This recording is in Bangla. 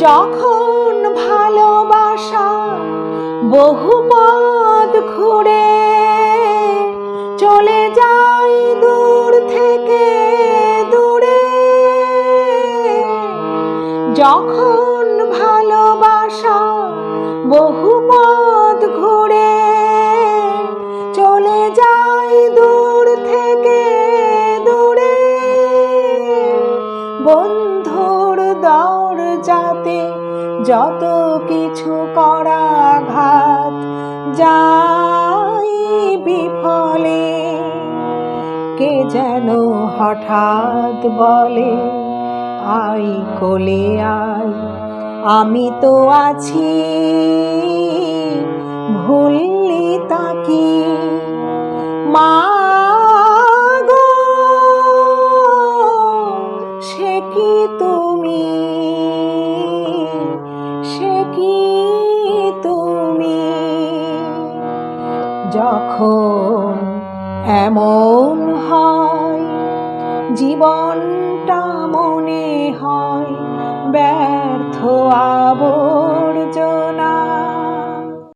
যখন ভালোবাসা বহু পথ ঘুরে চলে যাই দূর থেকে দূরে, যখন ভালোবাসা বহু পথ ঘুরে চলে যাই দূর থেকে দূরে, বন্ধুর দরজাতে যত কিছু করাঘাত যাই বিফলে, কে যেন হঠাৎ বলে আই কোলে আই, আমি তো আছি ভুললি তাকি। মা গো সে কি তুমি, সে কি তুমি, যখন এমন হয় জীবনটা মনে হয়